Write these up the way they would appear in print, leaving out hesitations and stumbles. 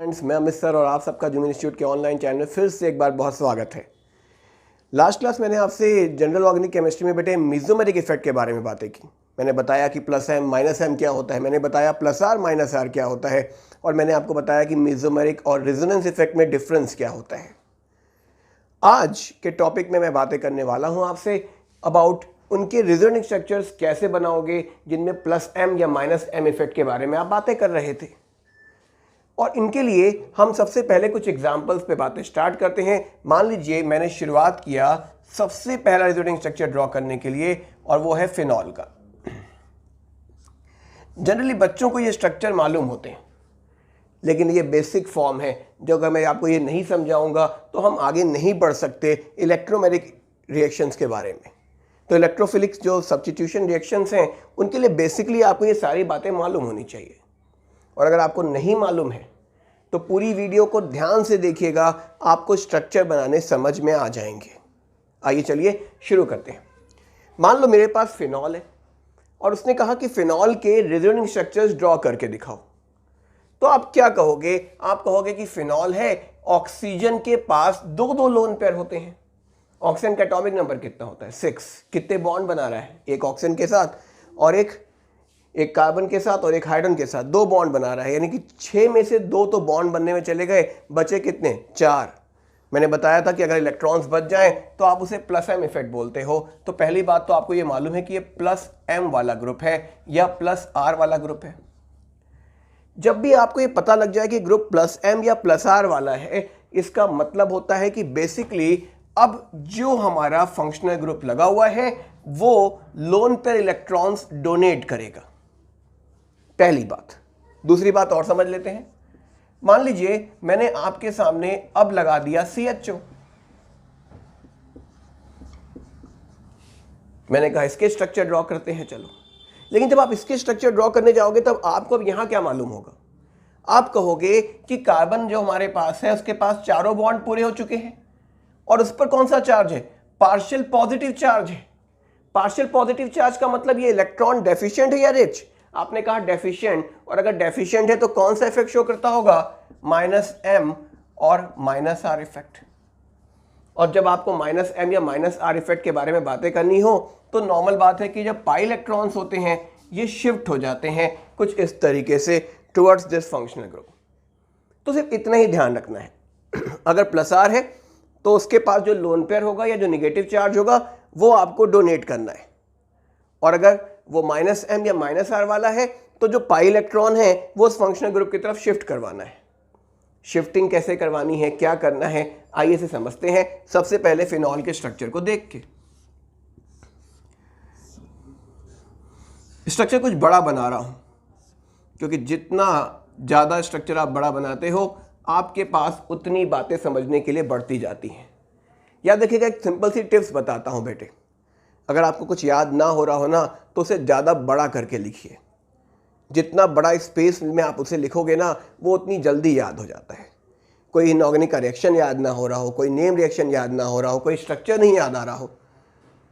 Friends, मैं Amit sir और आप सबका जूम इंस्टीट्यूट के ऑनलाइन चैनल में फिर से एक बार बहुत स्वागत है। लास्ट क्लास मैंने आपसे जनरल ऑर्गेनिक केमिस्ट्री में बेटे मेसोमेरिक इफेक्ट के बारे में बातें की। मैंने बताया कि प्लस एम माइनस एम क्या होता है, मैंने बताया प्लस आर माइनस आर क्या होता है, और मैंने आपको बताया कि मेसोमेरिक और रेजोनेंस इफेक्ट में डिफरेंस क्या होता है। आज के टॉपिक में मैं बातें करने वाला हूँ आपसे अबाउट उनके रेजोनेंस स्ट्रक्चर्स कैसे बनाओगे जिनमें प्लस एम या माइनस एम इफेक्ट के बारे में आप बातें कर रहे थे। और इनके लिए हम सबसे पहले कुछ एग्जाम्पल्स पे बातें स्टार्ट करते हैं। मान लीजिए मैंने शुरुआत किया सबसे पहला रेजोनेंस स्ट्रक्चर ड्रॉ करने के लिए, और वो है फिनॉल का। जनरली बच्चों को ये स्ट्रक्चर मालूम होते हैं, लेकिन ये बेसिक फॉर्म है जो अगर मैं आपको ये नहीं समझाऊंगा तो हम आगे नहीं बढ़ सकते इलेक्ट्रोमेरिक रिएक्शंस के बारे में। तो इलेक्ट्रोफिलिक्स जो सब्स्टिट्यूशन रिएक्शंस हैं उनके लिए बेसिकली आपको ये सारी बातें मालूम होनी चाहिए। और अगर आपको नहीं मालूम है तो पूरी वीडियो को ध्यान से देखिएगा, आपको स्ट्रक्चर बनाने समझ में आ जाएंगे। आइए चलिए शुरू करते हैं। मान लो मेरे पास फिनॉल है और उसने कहा कि फिनॉल के रेजोनेंस स्ट्रक्चर्स ड्रॉ करके दिखाओ। तो आप क्या कहोगे? आप कहोगे कि फिनॉल है, ऑक्सीजन के पास दो दो लोन पेयर होते हैं। ऑक्सीजन का एटॉमिक नंबर कितना होता है? 6। कितने बॉन्ड बना रहा है? एक ऑक्सीजन के साथ और एक कार्बन के साथ और एक हाइड्रोजन के साथ 2 बॉन्ड बना रहा है, यानी कि 6 में से 2 तो बॉन्ड बनने में चले गए, बचे कितने? 4। मैंने बताया था कि अगर इलेक्ट्रॉन्स बच जाएं तो आप उसे प्लस एम इफेक्ट बोलते हो। तो पहली बात तो आपको ये मालूम है कि ये प्लस एम वाला ग्रुप है या प्लस आर वाला ग्रुप है। जब भी आपको ये पता लग जाए कि ग्रुप प्लस एम या प्लस आर वाला है, इसका मतलब होता है कि बेसिकली अब जो हमारा फंक्शनल ग्रुप लगा हुआ है वो लोन पेयर इलेक्ट्रॉन्स डोनेट करेगा। पहली बात। दूसरी बात और समझ लेते हैं। मान लीजिए मैंने आपके सामने अब लगा दिया CHO। मैंने कहा इसके स्ट्रक्चर ड्रॉ करते हैं, चलो। लेकिन जब आप इसके स्ट्रक्चर ड्रॉ करने जाओगे तब आपको अब यहां क्या मालूम होगा? आप कहोगे कि कार्बन जो हमारे पास है उसके पास चारों बॉन्ड पूरे हो चुके हैं, और उस पर कौन सा चार्ज है? पार्शियल पॉजिटिव चार्ज है। पार्शियल पॉजिटिव चार्ज का मतलब ये इलेक्ट्रॉन डेफिशिएंट है या रिच? आपने कहा डेफिशिएंट, और अगर डेफिशिएंट है तो कौन सा इफेक्ट शो करता होगा? माइनस एम और माइनस आर इफेक्ट। और जब आपको माइनस एम या माइनस आर इफेक्ट के बारे में बातें करनी हो तो नॉर्मल बात है कि जब पाई इलेक्ट्रॉन्स होते हैं ये शिफ्ट हो जाते हैं कुछ इस तरीके से टुवर्ड्स दिस फंक्शनल ग्रुप। तो सिर्फ इतना ही ध्यान रखना है। अगर प्लस आर है तो उसके पास जो लोन पेयर होगा या जो निगेटिव चार्ज होगा वो आपको डोनेट करना है, और अगर वो माइनस एम या माइनस आर वाला है तो जो पाई इलेक्ट्रॉन है वो उस फंक्शनल ग्रुप की तरफ शिफ्ट करवाना है। शिफ्टिंग कैसे करवानी है, क्या करना है, आइए से समझते हैं। सबसे पहले फिनॉल के स्ट्रक्चर को देख के। स्ट्रक्चर कुछ बड़ा बना रहा हूं क्योंकि जितना ज्यादा स्ट्रक्चर आप बड़ा बनाते हो आपके पास उतनी बातें समझने के लिए बढ़ती जाती हैं। याद रखिएगा, एक सिंपल सी टिप्स बताता हूं बेटे। अगर आपको कुछ याद ना हो रहा हो ना तो उसे ज़्यादा बड़ा करके लिखिए। जितना बड़ा स्पेस में आप उसे लिखोगे ना वो उतनी जल्दी याद हो जाता है। कोई इनऑर्गेनिक का रिएक्शन याद ना हो रहा हो, कोई नेम रिएक्शन याद ना हो रहा हो, कोई स्ट्रक्चर नहीं याद आ रहा हो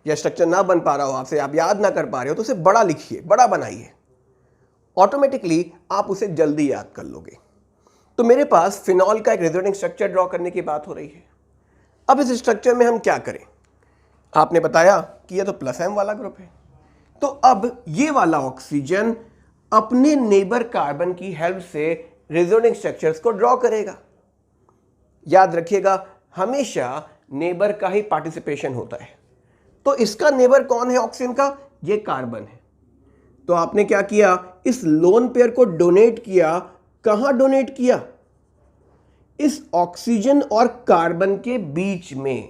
या स्ट्रक्चर ना बन पा रहा हो आपसे, आप याद ना कर पा रहे हो, तो उसे बड़ा लिखिए, बड़ा बनाइए। ऑटोमेटिकली आप उसे जल्दी याद कर लोगे। तो मेरे पास फिनॉल का एक रेजोनेंस स्ट्रक्चर ड्रॉ करने की बात हो रही है। अब इस स्ट्रक्चर में हम क्या करें? आपने बताया कि यह तो प्लस एम वाला ग्रुप है, तो अब ये वाला ऑक्सीजन अपने नेबर कार्बन की हेल्प से रेजोनेंस स्ट्रक्चर्स को ड्रॉ करेगा। याद रखिएगा, हमेशा नेबर का ही पार्टिसिपेशन होता है। तो इसका नेबर कौन है ऑक्सीजन का? ये कार्बन है। तो आपने क्या किया? इस लोन पेयर को डोनेट किया। कहां डोनेट किया? इस ऑक्सीजन और कार्बन के बीच में।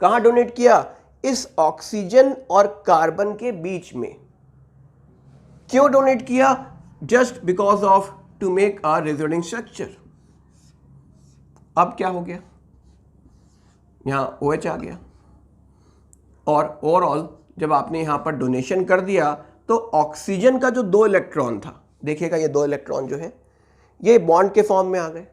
कहां डोनेट किया? इस ऑक्सीजन और कार्बन के बीच में। क्यों डोनेट किया? Just because of to make a resonance structure. अब क्या हो गया? यहां OH आ गया, और ओवरऑल जब आपने यहां पर डोनेशन कर दिया तो ऑक्सीजन का जो 2 इलेक्ट्रॉन था, देखिएगा ये 2 इलेक्ट्रॉन जो है ये बॉन्ड के फॉर्म में आ गए।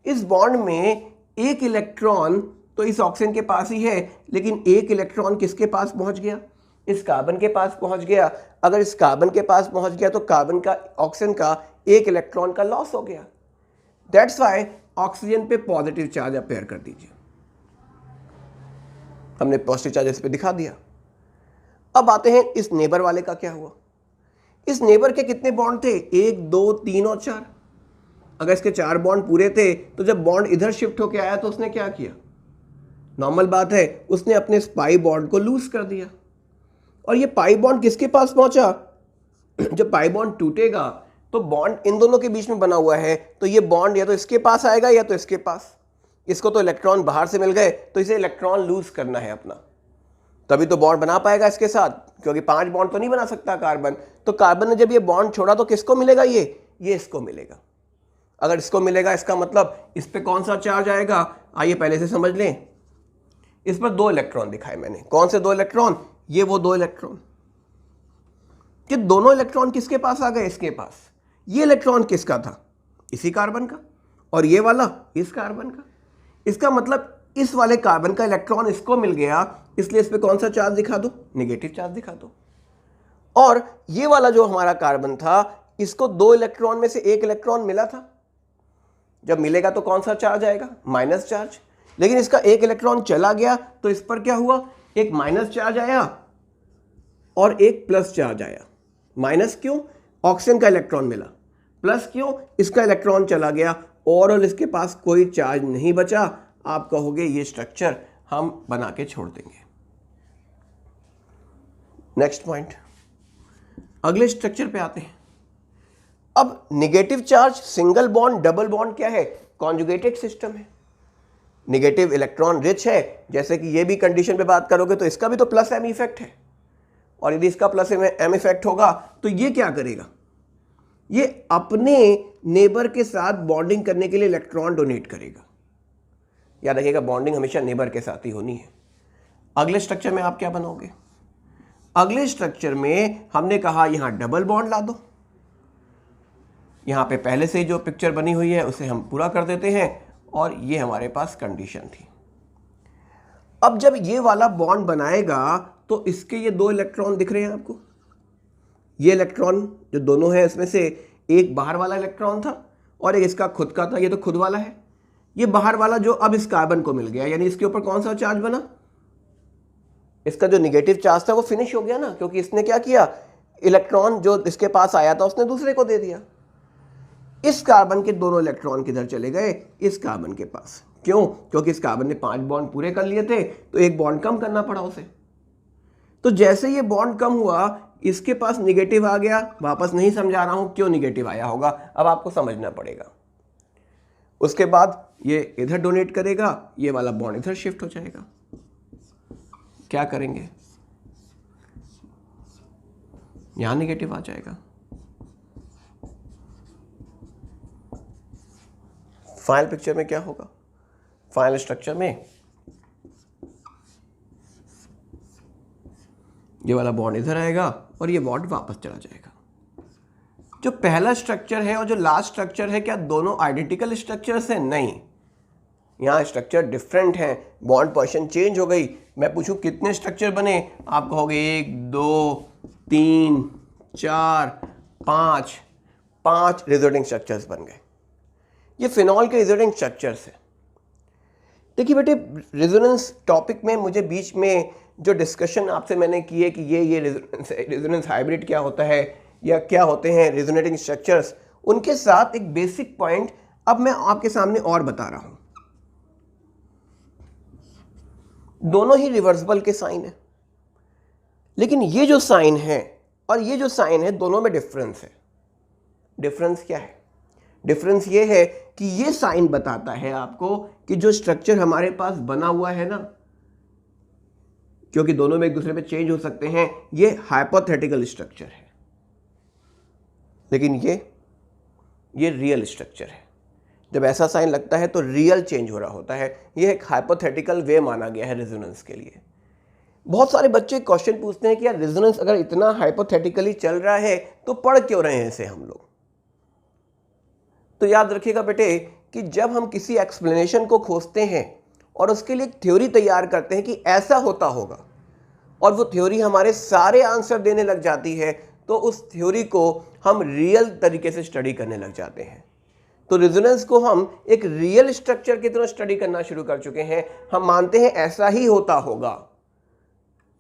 इस बॉन्ड में एक इलेक्ट्रॉन तो इस ऑक्सीजन के पास ही है, लेकिन एक इलेक्ट्रॉन किसके पास पहुंच गया? इस कार्बन के पास पहुंच गया। अगर इस कार्बन के पास पहुंच गया तो कार्बन का ऑक्सीजन का एक इलेक्ट्रॉन का लॉस हो गया। दैट्स वाई ऑक्सीजन पे पॉजिटिव चार्ज अपेयर कर दीजिए, हमने पॉजिटिव चार्ज इस पे दिखा दिया। अब आते हैं इस नेबर वाले का क्या हुआ। इस नेबर के कितने बॉन्ड थे, 1 2 3 और 4। अगर इसके 4 बॉन्ड पूरे थे तो जब बॉन्ड इधर शिफ्ट होकर आया तो उसने क्या किया, नॉर्मल बात है, उसने अपने पाई बॉन्ड को लूज कर दिया। और ये पाई बॉन्ड किसके पास पहुंचा, जब पाई बॉन्ड टूटेगा तो बॉन्ड इन दोनों के बीच में बना हुआ है, तो ये बॉन्ड या तो इसके पास आएगा या तो इसके पास। इसको तो इलेक्ट्रॉन बाहर से मिल गए, तो इसे इलेक्ट्रॉन लूज करना है अपना, तभी तो बॉन्ड बना पाएगा इसके साथ, क्योंकि 5 बॉन्ड तो नहीं बना सकता कार्बन। तो कार्बन ने जब ये बॉन्ड छोड़ा तो किसको मिलेगा, ये इसको मिलेगा। अगर इसको मिलेगा इसका मतलब इस पे कौन सा चार्ज आएगा, आइए पहले से समझ लें। इस पर 2 इलेक्ट्रॉन दिखाए मैंने, कौन से 2 इलेक्ट्रॉन, ये वो 2 इलेक्ट्रॉन। कि दोनों इलेक्ट्रॉन किसके पास आ गए, इसके पास। ये इलेक्ट्रॉन किसका था, इसी कार्बन का, और ये वाला इस कार्बन का। इसका मतलब इस वाले कार्बन का इलेक्ट्रॉन इसको मिल गया, इसलिए इस पे कौन सा चार्ज दिखा दो, नेगेटिव चार्ज दिखा दो। और ये वाला जो हमारा कार्बन था, इसको 2 इलेक्ट्रॉन में से 1 इलेक्ट्रॉन मिला था, जब मिलेगा तो कौन सा चार्ज आएगा, माइनस चार्ज। लेकिन इसका 1 इलेक्ट्रॉन चला गया तो इस पर क्या हुआ, एक माइनस चार्ज आया और एक प्लस चार्ज आया। माइनस क्यों, ऑक्सीजन का इलेक्ट्रॉन मिला, प्लस क्यों, इसका इलेक्ट्रॉन चला गया, और इसके पास कोई चार्ज नहीं बचा। आप कहोगे ये स्ट्रक्चर हम बना के छोड़ देंगे। नेक्स्ट पॉइंट, अगले स्ट्रक्चर पे आते हैं। अब negative charge, single bond, double bond क्या है, कॉन्जुगेटेड सिस्टम है, नेगेटिव इलेक्ट्रॉन रिच है। जैसे कि ये भी कंडीशन पे बात करोगे तो इसका भी तो प्लस एम इफेक्ट है, और यदि इसका प्लस एम इफेक्ट होगा तो ये क्या करेगा, ये अपने नेबर के साथ बॉन्डिंग करने के लिए इलेक्ट्रॉन डोनेट करेगा। याद रखिएगा, बॉन्डिंग हमेशा नेबर के साथ ही होनी है। अगले स्ट्रक्चर में आप क्या बनाओगे, अगले स्ट्रक्चर में हमने कहा यहां डबल बॉन्ड ला दो। यहां पे पहले से जो पिक्चर बनी हुई है उसे हम पूरा कर देते हैं, और ये हमारे पास कंडीशन थी। अब जब ये वाला बॉन्ड बनाएगा तो इसके ये 2 इलेक्ट्रॉन दिख रहे हैं आपको। ये इलेक्ट्रॉन जो दोनों हैं, इसमें से एक बाहर वाला इलेक्ट्रॉन था और एक इसका खुद का था, ये तो खुद वाला है। ये बाहर वाला जो अब इस कार्बन को मिल गया, यानी इसके ऊपर कौन सा चार्ज बना, इसका जो निगेटिव चार्ज था वो फिनिश हो गया ना, क्योंकि इसने क्या किया, इलेक्ट्रॉन जो इसके पास आया था उसने दूसरे को दे दिया। इस कार्बन के दोनों इलेक्ट्रॉन किधर चले गए, इस कार्बन के पास। क्यों, क्योंकि इस कार्बन ने 5 बॉन्ड पूरे कर लिए थे, तो एक बॉन्ड कम करना पड़ा उसे। तो जैसे ये बॉन्ड कम हुआ, इसके पास निगेटिव आ गया। वापस नहीं समझा रहा हूं क्यों निगेटिव आया होगा, अब आपको समझना पड़ेगा। उसके बाद ये इधर डोनेट करेगा, ये वाला बॉन्ड इधर शिफ्ट हो जाएगा। क्या करेंगे, यहां निगेटिव आ जाएगा। फाइनल पिक्चर में क्या होगा, फाइनल स्ट्रक्चर में ये वाला बॉन्ड इधर आएगा और ये बॉन्ड वापस चला जाएगा। जो पहला स्ट्रक्चर है और जो लास्ट स्ट्रक्चर है, क्या दोनों आइडेंटिकल स्ट्रक्चर्स हैं, नहीं, यहाँ स्ट्रक्चर डिफरेंट है, बॉन्ड पोजीशन चेंज हो गई। मैं पूछूं कितने स्ट्रक्चर बने, आप कहोगे 1 2 3 4 5, 5 रिजोनेटिंग स्ट्रक्चर्स बन गए। ये फिनॉल के रिजोनेटिंग स्ट्रक्चर्स है। देखिए बेटे, रेजोनेंस टॉपिक में मुझे बीच में जो डिस्कशन आपसे मैंने की है कि ये रेजोनेंस हाइब्रिड क्या होता है या क्या होते हैं रेजोनेटिंग स्ट्रक्चर्स, उनके साथ एक बेसिक पॉइंट अब मैं आपके सामने और बता रहा हूं। दोनों ही रिवर्सिबल के साइन है, लेकिन ये जो साइन है और ये जो साइन है, दोनों में डिफरेंस है। डिफरेंस क्या है, डिफरेंस ये है कि ये साइन बताता है आपको कि जो स्ट्रक्चर हमारे पास बना हुआ है ना, क्योंकि दोनों में एक दूसरे पे चेंज हो सकते हैं, ये हाइपोथेटिकल स्ट्रक्चर है, लेकिन ये रियल स्ट्रक्चर है। जब ऐसा साइन लगता है तो रियल चेंज हो रहा होता है। ये एक हाइपोथेटिकल वे माना गया है रेजोनेंस के लिए। बहुत सारे बच्चे क्वेश्चन पूछते हैं कि यार रेजोनेंस अगर इतना हाइपोथेटिकली चल रहा है तो पढ़ क्यों रहे हैं इसे हम लोग। तो याद रखिएगा बेटे कि जब हम किसी एक्सप्लेनेशन को खोजते हैं और उसके लिए एक थ्योरी तैयार करते हैं कि ऐसा होता होगा, और वो थ्योरी हमारे सारे आंसर देने लग जाती है, तो उस थ्योरी को हम रियल तरीके से स्टडी करने लग जाते हैं। तो रेजोनेंस को हम एक रियल स्ट्रक्चर की तरह स्टडी करना शुरू कर चुके हैं। हम मानते हैं ऐसा ही होता होगा,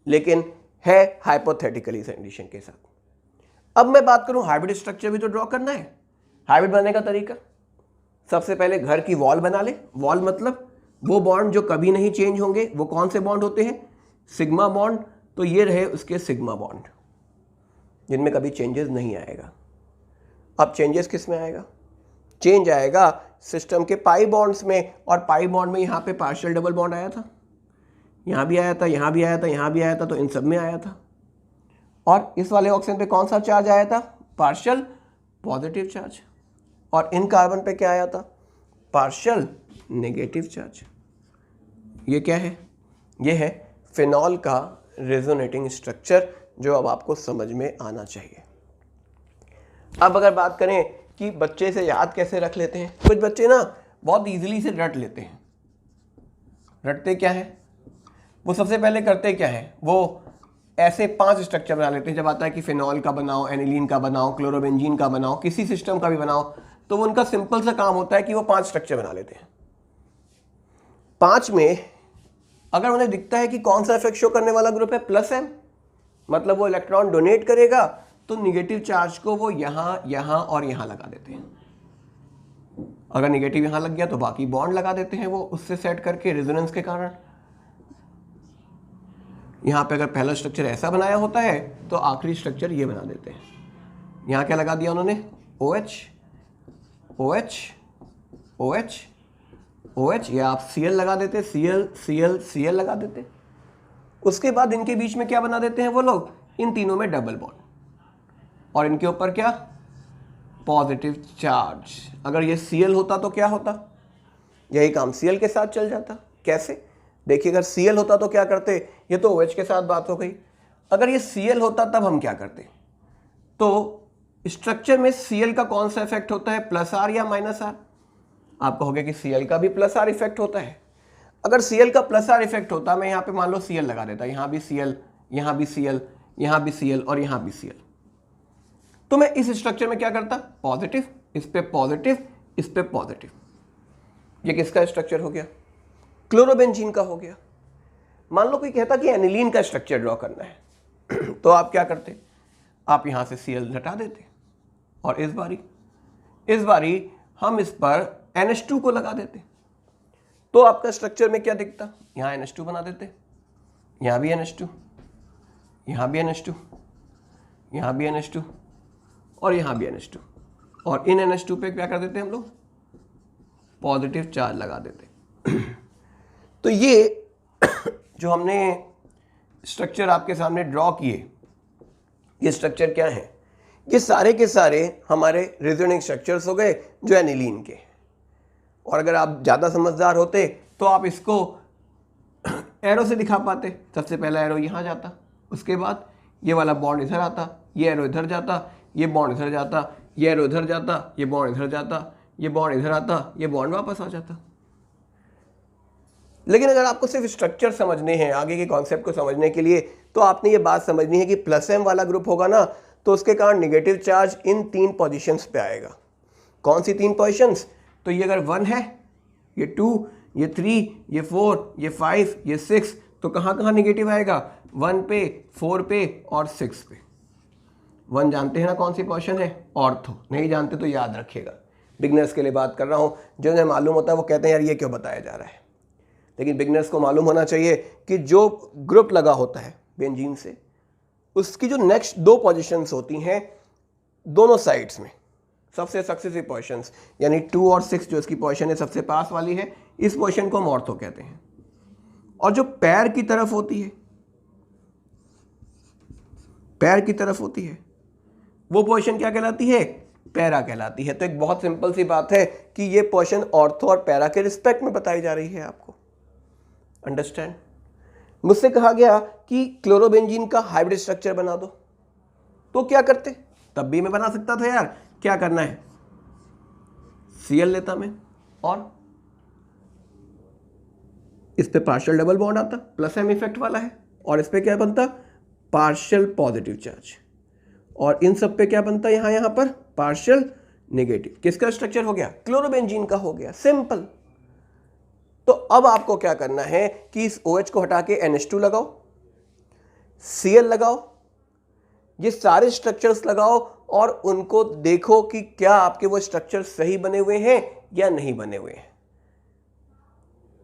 लेकिन है हाइपोथेटिकली कंडीशन के साथ। अब मैं बात करूं हाइब्रिड स्ट्रक्चर भी तो ड्रॉ करना है। हाइब्रिड बनाने का तरीका, सबसे पहले घर की वॉल बना ले। वॉल मतलब वो बॉन्ड जो कभी नहीं चेंज होंगे। वो कौन से बॉन्ड होते हैं? Sigma bond. तो ये रहे उसके सिग्मा बॉन्ड जिनमें कभी चेंजेस नहीं आएगा। अब चेंजेस किस में आएगा? चेंज आएगा सिस्टम के पाई बॉन्ड्स में, और पाई बॉन्ड में यहाँ पे पार्शियल डबल बॉन्ड आया था, यहाँ भी आया था, यहाँ भी आया था, यहाँ भी आया था, तो इन सब में आया था। और इस वाले ऑक्सीजन पे कौन सा चार्ज आया था? Partial positive charge. और इन कार्बन पे क्या आया था? Partial negative charge. ये क्या है? ये है फिनॉल का रेजोनेटिंग स्ट्रक्चर, जो अब आपको समझ में आना चाहिए। अब अगर बात करें कि बच्चे से याद कैसे रख लेते हैं, कुछ बच्चे ना बहुत इजीली से रट लेते हैं। रटते क्या है? वो सबसे पहले करते क्या है? वो ऐसे 5 स्ट्रक्चर बना लेते हैं। जब आता है कि फिनॉल का बनाओ, एनिलीन का बनाओ, क्लोरोबेंजीन का बनाओ, किसी सिस्टम का भी बनाओ, तो उनका सिंपल सा काम होता है कि वो 5 स्ट्रक्चर बना लेते हैं। 5 में अगर उन्हें दिखता है कि कौन सा इफेक्ट शो करने वाला ग्रुप है प्लस M, मतलब वो इलेक्ट्रॉन डोनेट करेगा, तो निगेटिव चार्ज को वो यहाँ, यहाँ और यहाँ लगा देते हैं। अगर निगेटिव यहाँ लग गया तो बाकी बॉन्ड लगा देते हैं वो उससे सेट करके रेजोनेंस के कारण। यहाँ पे अगर पहला स्ट्रक्चर ऐसा बनाया होता है तो आखिरी स्ट्रक्चर ये बना देते हैं। यहाँ क्या लगा दिया उन्होंने? OH, OH, OH, OH, या आप Cl लगा देते, Cl, Cl, Cl लगा देते। उसके बाद इनके बीच में क्या बना देते हैं वो लोग? इन तीनों में डबल बॉन्ड, और इनके ऊपर क्या? Positive charge. अगर ये Cl होता तो क्या होता? यही काम Cl के साथ चल जाता। कैसे? देखिए, अगर Cl होता तो क्या करते? ये तो OH के साथ बात हो गई। अगर ये Cl होता तब हम क्या करते? तो स्ट्रक्चर में Cl का कौन सा इफेक्ट होता है, प्लस R या माइनस R? आप कहोगे कि Cl का भी प्लस R इफेक्ट होता है। अगर Cl का प्लस R इफेक्ट होता, मैं यहाँ पे मान लो Cl लगा देता, यहाँ भी Cl, यहाँ भी Cl, यहाँ भी Cl और यहाँ भी Cl, तो मैं इस स्ट्रक्चर में क्या करता? पॉजिटिव, इस पे पॉजिटिव, इस पे पॉजिटिव। ये किसका स्ट्रक्चर हो गया? क्लोरोबेंजीन का हो गया। मान लो कोई कहता कि एनिलीन का स्ट्रक्चर ड्रॉ करना है तो आप क्या करते? आप यहां से Cl हटा देते, और इस बारी हम इस पर NH2 को लगा देते, तो आपका स्ट्रक्चर में क्या दिखता? यहां NH2 बना देते, यहां भी NH2, यहां भी NH2, यहां भी NH2 और यहां भी NH2, और इन NH2 पे क्या कर देते हम लोग? पॉजिटिव चार्ज लगा देते। तो ये जो हमने स्ट्रक्चर आपके सामने ड्रॉ किए, ये स्ट्रक्चर क्या है? ये सारे के सारे हमारे रेजोनेटिंग स्ट्रक्चर्स हो गए जो एनिलीन के। और अगर आप ज़्यादा समझदार होते तो आप इसको एरो से दिखा पाते। सबसे पहला एरो यहाँ जाता, उसके बाद ये वाला बॉन्ड इधर आता, ये एरो इधर जाता, ये बॉन्ड इधर जाता, ये एरो इधर जाता, ये बॉन्ड इधर जाता, ये बॉन्ड इधर आता, ये बॉन्ड वापस आ जाता। लेकिन अगर आपको सिर्फ स्ट्रक्चर समझने हैं, आगे के कॉन्सेप्ट को समझने के लिए, तो आपने ये बात समझनी है कि प्लस M वाला ग्रुप होगा ना, तो उसके कारण निगेटिव चार्ज इन 3 पोजीशंस पे आएगा। कौन सी 3 पोजीशंस? तो ये अगर 1 है, ये 2, ये 3, ये 4, ये 5, ये 6, तो कहाँ कहाँ निगेटिव आएगा? 1 पे, 4 पे और 6 पे। 1 जानते हैं ना कौन सी पोजीशन है? ऑर्थो। नहीं जानते तो याद रखिएगा, बिगनर्स के लिए बात कर रहा हूँ। जिन्हें मालूम होता है वो कहते हैं यार ये क्यों बताया जा रहा है, लेकिन बिगनर्स को मालूम होना चाहिए कि जो ग्रुप लगा होता है बेंजीन से, उसकी जो नेक्स्ट 2 पोजीशंस होती हैं दोनों साइड्स में, सबसे सक्सेसिव पोजीशंस, यानी 2 और 6 जो इसकी पोजीशन है सबसे पास वाली है, इस पोजीशन को हम ऑर्थो कहते हैं। और जो पैर की तरफ होती है, पैर की तरफ होती है, वो पोजीशन क्या कहलाती है? पैरा कहलाती है। तो एक बहुत सिंपल सी बात है कि ये पोजीशन ऑर्थो और पैरा के रिस्पेक्ट में बताई जा रही है आपको। अंडरस्टैंड? मुझसे कहा गया कि क्लोरोबेंजीन का हाइब्रिड स्ट्रक्चर बना दो, तो क्या करते? तब भी मैं बना सकता था यार, क्या करना है? Cl लेता मैं, और इस पे पार्शियल डबल बॉन्ड आता, प्लस M इफेक्ट वाला है, और इस पे क्या बनता? Partial positive charge. और इन सब पे क्या बनता? यहाँ पर पार्शियल नेगेटिव। किसका स्ट्रक्चर हो गया? क्लोरोबेंजीन का हो गया, सिंपल। तो अब आपको क्या करना है कि इस OH को हटा के NH2 लगाओ, Cl लगाओ, ये सारे स्ट्रक्चर्स लगाओ और उनको देखो कि क्या आपके वो स्ट्रक्चर सही बने हुए हैं या नहीं बने हुए हैं।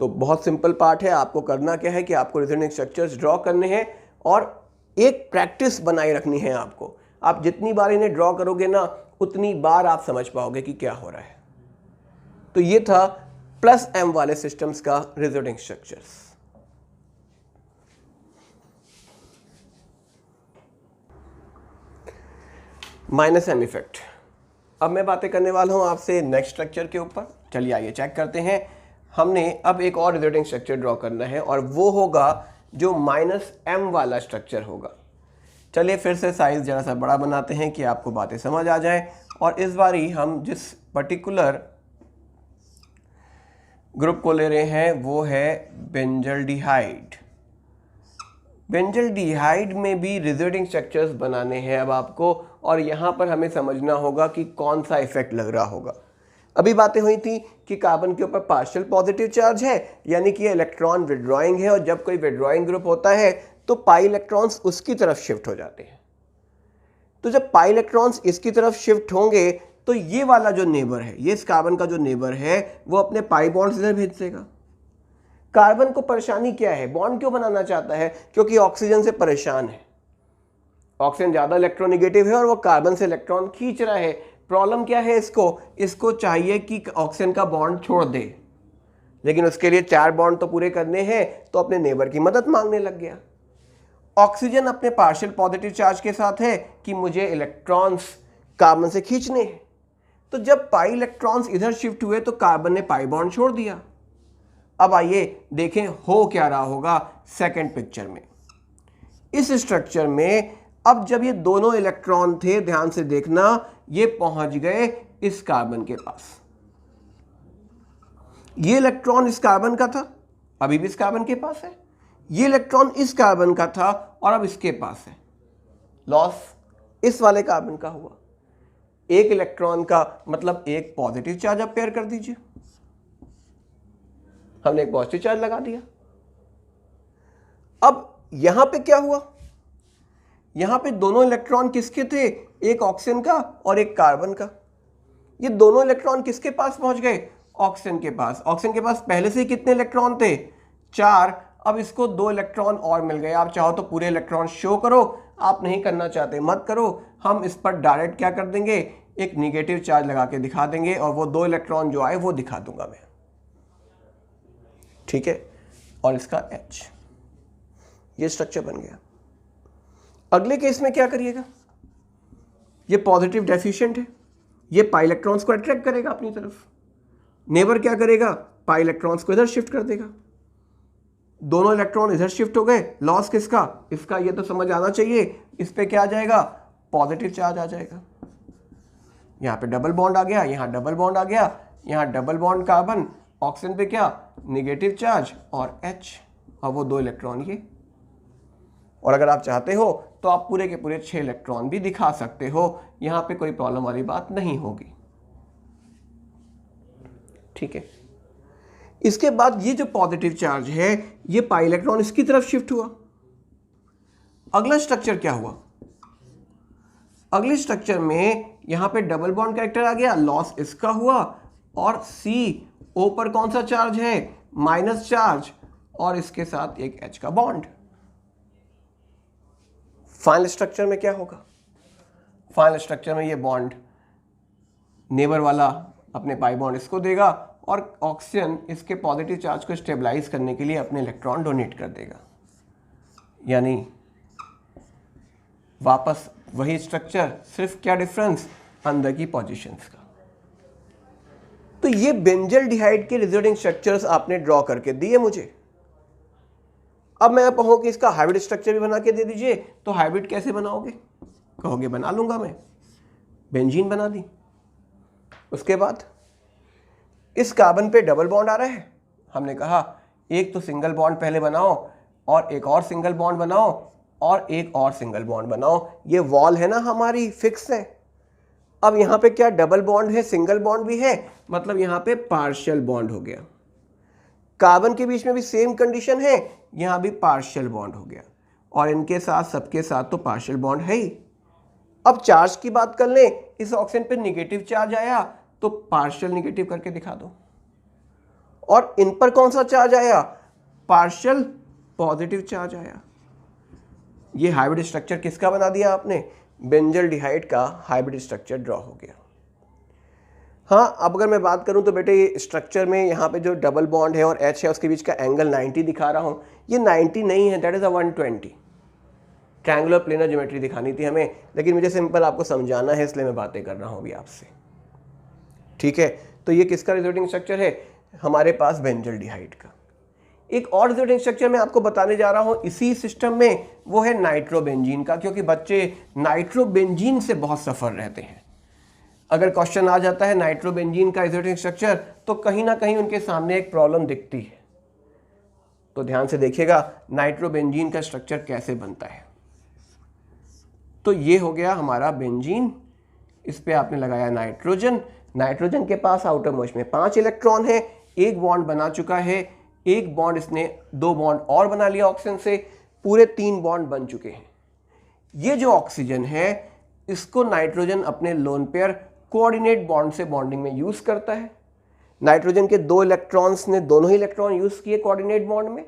तो बहुत सिंपल पार्ट है, आपको करना क्या है कि आपको रिजोनेंट स्ट्रक्चर्स ड्रॉ करने हैं और एक प्रैक्टिस बनाए रखनी है आपको। आप जितनी बार इन्हें ड्रॉ करोगे ना, उतनी बार आप समझ पाओगे कि क्या हो रहा है। तो ये था +m वाले सिस्टम्स का रिजोनेंट स्ट्रक्चर्स। -m effect. अब मैं बातें करने वाला हूं आपसे नेक्स्ट स्ट्रक्चर के ऊपर। चलिए आइए चेक करते हैं। हमने अब एक और रिजोनेंट स्ट्रक्चर ड्रॉ करना है और वो होगा जो -m वाला स्ट्रक्चर होगा। चलिए फिर से साइज जरा सा बड़ा बनाते हैं कि आपको बातें समझ आ जाए। और इस बारी हम जिस पर्टिकुलर ग्रुप को ले रहे हैं वो है बेंजल्डिहाइड। बेंजल्डिहाइड में भी रिजोनेंट स्ट्रक्चर्स बनाने हैं अब आपको, और यहाँ पर हमें समझना होगा कि कौन सा इफेक्ट लग रहा होगा। अभी बातें हुई थी कि कार्बन के ऊपर पार्शियल पॉजिटिव चार्ज है, यानी कि इलेक्ट्रॉन विड्रॉइंग है, और जब कोई विड्रॉइंग ग्रुप होता है तो पाई इलेक्ट्रॉन्स उसकी तरफ शिफ्ट हो जाते हैं। तो जब पाई इलेक्ट्रॉन्स इसकी तरफ शिफ्ट होंगे तो ये वाला जो नेबर है, ये इस कार्बन का जो नेबर है, वो अपने पाई बॉन्ड्स इधर भेज देगा। कार्बन को परेशानी क्या है? बॉन्ड क्यों बनाना चाहता है? क्योंकि ऑक्सीजन से परेशान है। ऑक्सीजन ज्यादा इलेक्ट्रोनेगेटिव है और वो कार्बन से इलेक्ट्रॉन खींच रहा है। प्रॉब्लम क्या है इसको चाहिए कि ऑक्सीजन का बॉन्ड छोड़ दे, लेकिन उसके लिए 4 बॉन्ड तो पूरे करने हैं, तो अपने नेबर की मदद मांगने लग गया। ऑक्सीजन अपने पार्शियल पॉजिटिव चार्ज के साथ है कि मुझे इलेक्ट्रॉन्स कार्बन से खींचने हैं। तो जब पाई इलेक्ट्रॉन्स इधर शिफ्ट हुए तो कार्बन ने पाई बॉन्ड छोड़ दिया। अब आइए देखें हो क्या रहा होगा सेकंड पिक्चर में। इस स्ट्रक्चर में अब जब ये दोनों इलेक्ट्रॉन थे, ध्यान से देखना, ये पहुंच गए इस कार्बन के पास। ये इलेक्ट्रॉन इस कार्बन का था, अभी भी इस कार्बन के पास है। ये इलेक्ट्रॉन इस कार्बन का था और अब इसके पास है। लॉस इस वाले कार्बन का हुआ। एक इलेक्ट्रॉन का मतलब एक पॉजिटिव चार्ज आप पेयर कर दीजिए। हमने एक पॉजिटिव चार्ज लगा दिया। अब यहां पे क्या हुआ? यहां पे दोनों इलेक्ट्रॉन किसके थे? एक ऑक्सीजन का और एक कार्बन का। ये दोनों इलेक्ट्रॉन किसके पास पहुंच गए? ऑक्सीजन के पास। ऑक्सीजन के पास पहले से कितने इलेक्ट्रॉन थे? 4। अब इसको 2 इलेक्ट्रॉन और मिल गए। आप चाहो तो पूरे इलेक्ट्रॉन शो करो, आप नहीं करना चाहते मत करो। हम इस पर डायरेक्ट क्या कर देंगे, एक निगेटिव चार्ज लगा के दिखा देंगे और वो 2 इलेक्ट्रॉन जो आए वो दिखा दूंगा मैं। ठीक है, और इसका H, ये स्ट्रक्चर बन गया। अगले केस में क्या करिएगा? ये पॉजिटिव डेफिशिएंट है, ये पाई इलेक्ट्रॉन्स को अट्रैक्ट करेगा अपनी तरफ। नेबर क्या करेगा? पाई इलेक्ट्रॉन्स को इधर शिफ्ट कर देगा। दोनों इलेक्ट्रॉन इधर शिफ्ट हो गए। लॉस किसका? इसका। ये तो समझ आना चाहिए। इस पे क्या आ जाएगा? पॉजिटिव चार्ज आ जाएगा। यहां पे डबल बॉन्ड आ गया, यहां डबल बॉन्ड आ गया, यहां डबल बॉन्ड कार्बन, ऑक्सीजन पे क्या? निगेटिव चार्ज और H, और वो 2 इलेक्ट्रॉन ये। और अगर आप चाहते हो तो आप पूरे के पूरे 6 इलेक्ट्रॉन भी दिखा सकते हो, यहां पे कोई प्रॉब्लम वाली बात नहीं होगी। ठीक है, इसके बाद ये जो पॉजिटिव चार्ज है, ये पाई इलेक्ट्रॉन इसकी तरफ शिफ्ट हुआ। अगला स्ट्रक्चर क्या हुआ? अगले स्ट्रक्चर में यहां पे डबल बॉन्ड कैरेक्टर आ गया, लॉस इसका हुआ, और CO पर कौन सा चार्ज है? माइनस चार्ज, और इसके साथ एक H का बॉन्ड। फाइनल स्ट्रक्चर में क्या होगा? फाइनल स्ट्रक्चर में ये बॉन्ड नेबर वाला अपने पाई बॉन्ड इसको देगा, और ऑक्सीजन इसके पॉजिटिव चार्ज को स्टेबलाइज करने के लिए अपने इलेक्ट्रॉन डोनेट कर देगा। यानी वापस वही स्ट्रक्चर, सिर्फ क्या डिफरेंस? अंदर की पोजीशंस का। तो ये बेंजल्डिहाइड के रिजोनेंट स्ट्रक्चर्स आपने ड्रॉ करके दिए मुझे। अब मैं कहूं कि इसका हाइब्रिड स्ट्रक्चर भी बना के दे दीजिए, तो हाइब्रिड कैसे बनाओगे? कहोगे बना लूंगा मैं। बेंजीन बना दी। उसके बाद इस कार्बन पे डबल बॉन्ड आ रहा है, हमने कहा एक तो सिंगल बॉन्ड पहले बनाओ, और एक और सिंगल बॉन्ड बनाओ, और एक और सिंगल बॉन्ड बनाओ। ये वॉल है ना हमारी, फिक्स है। अब यहाँ पे क्या डबल बॉन्ड है, सिंगल बॉन्ड भी है, मतलब यहाँ पे पार्शियल बॉन्ड हो गया। कार्बन के बीच में भी सेम कंडीशन है, यहाँ भी पार्शियल बॉन्ड हो गया, और इनके साथ सबके साथ तो पार्शियल बॉन्ड है ही। अब चार्ज की बात कर लें, इस ऑक्सीजन पे निगेटिव चार्ज आया तो पार्शियल निगेटिव करके दिखा दो, और इन पर कौन सा चार्ज आया, पार्शियल पॉजिटिव चार्ज आया। ये हाइब्रिड स्ट्रक्चर किसका बना दिया आपने, बेंजल्डिहाइड का हाइब्रिड स्ट्रक्चर ड्रॉ हो गया। हाँ, अब अगर मैं बात करूं तो बेटे ये स्ट्रक्चर में यहाँ पे जो डबल बॉन्ड है और H है उसके बीच का एंगल 90 दिखा रहा हूँ, ये 90 नहीं है, that is a 120। Triangular planar geometry दिखानी थी हमें, लेकिन मुझे सिंपल आपको समझाना है इसलिए मैं बातें कर रहा हूँ अभी आपसे, ठीक है। तो ये किसका रिजल्टिंग स्ट्रक्चर है, हमारे पास बेंजल्डिहाइड का। एक और रिजल्टिंग स्ट्रक्चर मैं आपको बताने जा रहा हूँ इसी सिस्टम में, वो है नाइट्रोबेंजीन का, क्योंकि बच्चे नाइट्रोबेंजीन से बहुत सफ़र रहते हैं। अगर क्वेश्चन आ जाता है नाइट्रोबेंजीन का रिजल्टिंग स्ट्रक्चर, तो कहीं ना कहीं उनके सामने एक प्रॉब्लम दिखती है। तो ध्यान से देखिएगा नाइट्रोबेंजीन का स्ट्रक्चर कैसे बनता है। तो ये हो गया हमारा बेंजीन, इस पे आपने लगाया नाइट्रोजन। नाइट्रोजन के पास आउटर मोस्ट में 5 इलेक्ट्रॉन है, एक बॉन्ड बना चुका है, एक बॉन्ड इसने 2 बॉन्ड और बना लिया ऑक्सीजन से, पूरे 3 बॉन्ड बन चुके हैं। ये जो ऑक्सीजन है इसको नाइट्रोजन अपने लोन पेयर कोऑर्डिनेट बॉन्ड से बॉन्डिंग में यूज करता है। नाइट्रोजन के 2 इलेक्ट्रॉन्स ने दोनों ही इलेक्ट्रॉन यूज किए कोऑर्डिनेट बॉन्ड में,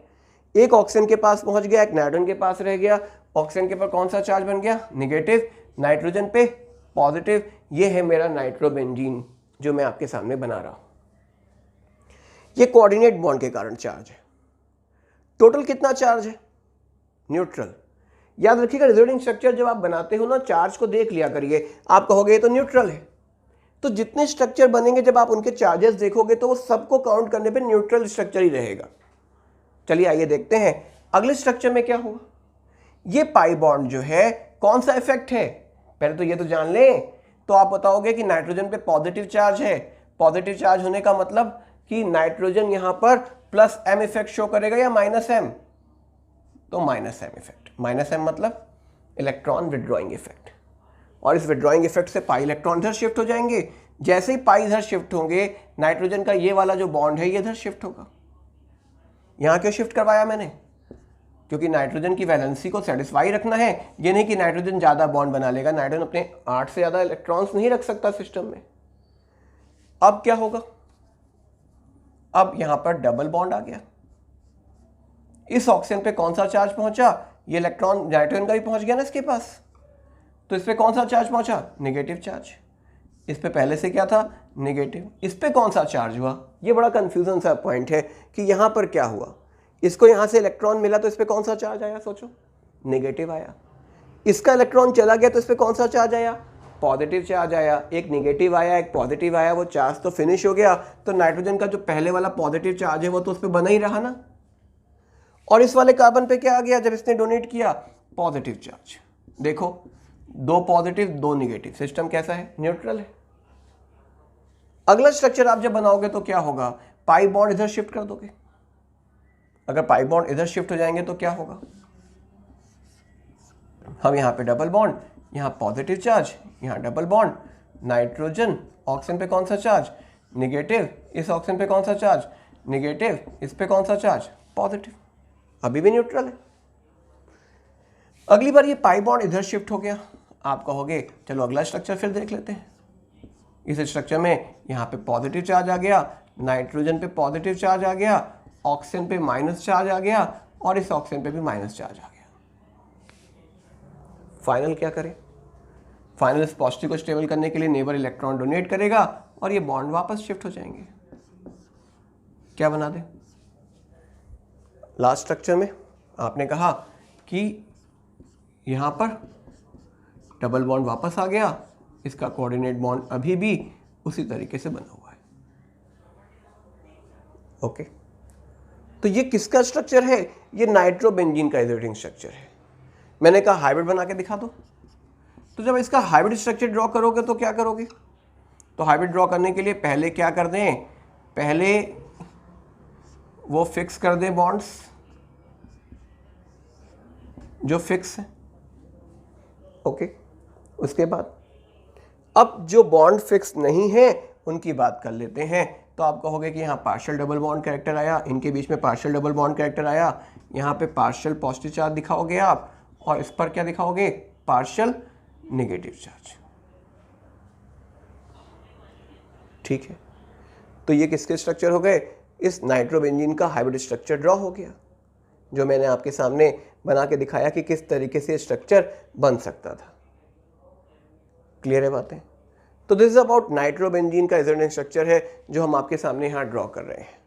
एक ऑक्सीजन के पास पहुंच गया, एक नाइट्रोजन के पास रह गया। ऑक्सीजन के ऊपर कौन सा चार्ज बन गया, नेगेटिव, नाइट्रोजन पे पॉजिटिव। ये है मेरा नाइट्रोबेंजीन जो मैं आपके सामने बना रहा हूं। ये कोऑर्डिनेट बॉन्ड के कारण चार्ज है। टोटल कितना चार्ज है, न्यूट्रल। याद रखिएगा रिजल्टिंग स्ट्रक्चर जब आप बनाते हो ना, चार्ज को देख लिया करिए, आप कहोगे ये तो न्यूट्रल है, तो जितने स्ट्रक्चर बनेंगे जब आप उनके चार्जेस देखोगे तो वो सबको काउंट करने पे न्यूट्रल स्ट्रक्चर ही रहेगा। चलिए आइए देखते हैं अगले स्ट्रक्चर में क्या होगा। ये पाई बॉन्ड जो है कौन सा इफेक्ट है, पहले तो ये तो जान लें। तो आप बताओगे कि नाइट्रोजन पे पॉजिटिव चार्ज है, पॉजिटिव चार्ज होने का मतलब कि नाइट्रोजन यहां पर प्लस m इफेक्ट शो करेगा या माइनस m, तो minus m effect. Minus m मतलब इलेक्ट्रॉन विड्रॉइंग इफेक्ट, और इस विड्रॉइंग इफेक्ट से पाई इलेक्ट्रॉन इधर शिफ्ट हो जाएंगे। जैसे ही पाई इधर शिफ्ट होंगे, नाइट्रोजन का ये वाला जो बॉन्ड है ये इधर शिफ्ट होगा। यहां क्यों शिफ्ट करवाया मैंने, क्योंकि नाइट्रोजन की वैलेंसी को सेटिस्फाई रखना है। ये नहीं कि नाइट्रोजन ज्यादा बॉन्ड बना लेगा, नाइट्रोजन अपने 8 से ज्यादा इलेक्ट्रॉन्स नहीं रख सकता सिस्टम में। अब क्या होगा, अब यहां पर डबल बॉन्ड आ गया। इस ऑक्सीजन पे कौन सा चार्ज पहुंचा, ये इलेक्ट्रॉन नाइट्रोजन का भी पहुंच गया ना इसके पास, तो इस पे कौन सा चार्ज पहुंचा, नेगेटिव चार्ज। इस पे पहले से क्या था, नेगेटिव। इस पे कौन सा चार्ज हुआ, ये बड़ा कंफ्यूजन सा पॉइंट है कि यहां पर क्या हुआ। इसको यहां से इलेक्ट्रॉन मिला तो इस पे कौन सा चार्ज आया, सोचो, नेगेटिव आया। इसका इलेक्ट्रॉन चला गया तो इस पे कौन सा चार्ज आया, पॉजिटिव चार्ज आया। एक नेगेटिव आया, एक पॉजिटिव आया, वो चार्ज तो फिनिश हो गया। तो नाइट्रोजन का जो पहले वाला पॉजिटिव चार्ज है वो तो उस पर बना ही रहा ना। और इस वाले कार्बन पे क्या आ गया जब इसने डोनेट किया, पॉजिटिव चार्ज। देखो 2 पॉजिटिव 2 नेगेटिव, सिस्टम कैसा है, न्यूट्रल है। अगला स्ट्रक्चर आप जब बनाओगे तो क्या होगा, पाई बॉन्ड इधर शिफ्ट कर दोगे। अगर पाई बॉन्ड इधर शिफ्ट हो जाएंगे तो क्या होगा, हम यहां पे डबल बॉन्ड, यहां पॉजिटिव चार्ज, यहां डबल बॉन्ड, नाइट्रोजन ऑक्सीजन पे कौन सा चार्ज, नेगेटिव। इस ऑक्सीजन पे कौन सा चार्ज, नेगेटिव। इस पे कौन सा चार्ज, पॉजिटिव। अभी भी न्यूट्रल है। अगली बार ये पाई बॉन्ड इधर शिफ्ट हो गया, आप कहोगे चलो अगला स्ट्रक्चर फिर देख लेते हैं। इस स्ट्रक्चर में यहाँ पे पॉजिटिव चार्ज आ गया, नाइट्रोजन पे पॉजिटिव चार्ज आ गया, ऑक्सीजन पे माइनस चार्ज आ गया, और इस ऑक्सीजन पे भी माइनस चार्ज आ गया। फाइनल क्या करें, फाइनल इस पॉजिटिव को स्टेबल करने के लिए नेबर इलेक्ट्रॉन डोनेट करेगा और ये बॉन्ड वापस शिफ्ट हो जाएंगे। क्या बना दे, लास्ट स्ट्रक्चर में आपने कहा कि यहां पर डबल बॉन्ड वापस आ गया, इसका कोऑर्डिनेट बॉन्ड अभी भी उसी तरीके से बना हुआ है। ओके, तो ये किसका स्ट्रक्चर है, ये नाइट्रोबेंजीन का रिजल्टिंग स्ट्रक्चर है। मैंने कहा हाइब्रिड बना के दिखा दो। तो जब इसका हाइब्रिड स्ट्रक्चर ड्रॉ करोगे तो क्या करोगे, तो हाइब्रिड ड्रॉ करने के लिए पहले क्या कर दें, पहले वो फिक्स कर दें बॉन्ड्स जो फिक्स है। ओके, उसके बाद अब जो बॉन्ड फिक्स नहीं है उनकी बात कर लेते हैं। तो आप कहोगे कि यहाँ पार्शियल डबल बॉन्ड कैरेक्टर आया, इनके बीच में पार्शियल डबल बॉन्ड कैरेक्टर आया, यहाँ पे पार्शियल पॉजिटिव चार्ज दिखाओगे आप, और इस पर क्या दिखाओगे, पार्शियल नेगेटिव चार्ज। ठीक है, तो ये किसके स्ट्रक्चर हो गए, इस नाइट्रोबेंजीन का हाइब्रिड स्ट्रक्चर ड्रॉ हो गया, जो मैंने आपके सामने बना के दिखाया कि किस तरीके से स्ट्रक्चर बन सकता था। क्लियर है बातें? तो दिस इज अबाउट नाइट्रोबेंजीन का रेजोनेंस स्ट्रक्चर है जो हम आपके सामने यहाँ ड्रॉ कर रहे हैं।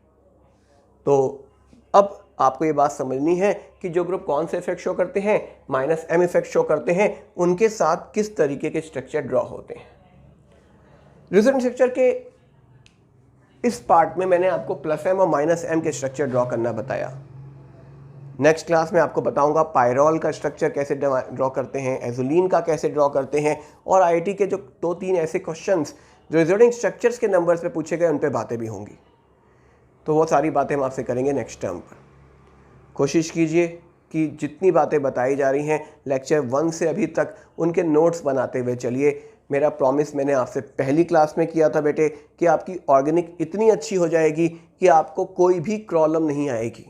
तो अब आपको ये बात समझनी है कि जो ग्रुप कौन से इफेक्ट शो करते हैं, -m इफेक्ट शो करते हैं, उनके साथ किस तरीके के स्ट्रक्चर ड्रॉ होते हैं। रेजोनेंस स्ट्रक्चर के इस पार्ट में मैंने आपको +m और -m के स्ट्रक्चर ड्रॉ करना बताया। नेक्स्ट क्लास में आपको बताऊंगा पायरॉल का स्ट्रक्चर कैसे ड्रॉ करते हैं, एजुलिन का कैसे ड्रॉ करते हैं, और आईआईटी के जो 2-3 ऐसे क्वेश्चंस जो रेजोनेंस स्ट्रक्चर्स के नंबर्स पे पूछे गए उन पे बातें भी होंगी। तो वो सारी बातें हम आपसे करेंगे नेक्स्ट टर्म पर। कोशिश कीजिए कि जितनी बातें बताई जा रही हैं लेक्चर 1 से अभी तक उनके नोट्स बनाते हुए चलिए। मेरा प्रॉमिस मैंने आपसे पहली क्लास में किया था बेटे कि आपकी ऑर्गेनिक इतनी अच्छी हो जाएगी कि आपको कोई भी प्रॉब्लम नहीं आएगी,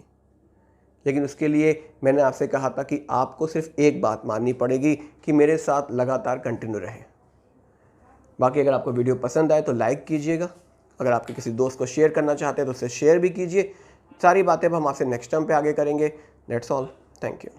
लेकिन उसके लिए मैंने आपसे कहा था कि आपको सिर्फ एक बात माननी पड़ेगी कि मेरे साथ लगातार कंटिन्यू रहें। बाकी अगर आपको वीडियो पसंद आए तो लाइक कीजिएगा, अगर आपके किसी दोस्त को शेयर करना चाहते हैं तो उससे शेयर भी कीजिए। सारी बातें हम आपसे नेक्स्ट टर्म पे आगे करेंगे। That's all, thank you.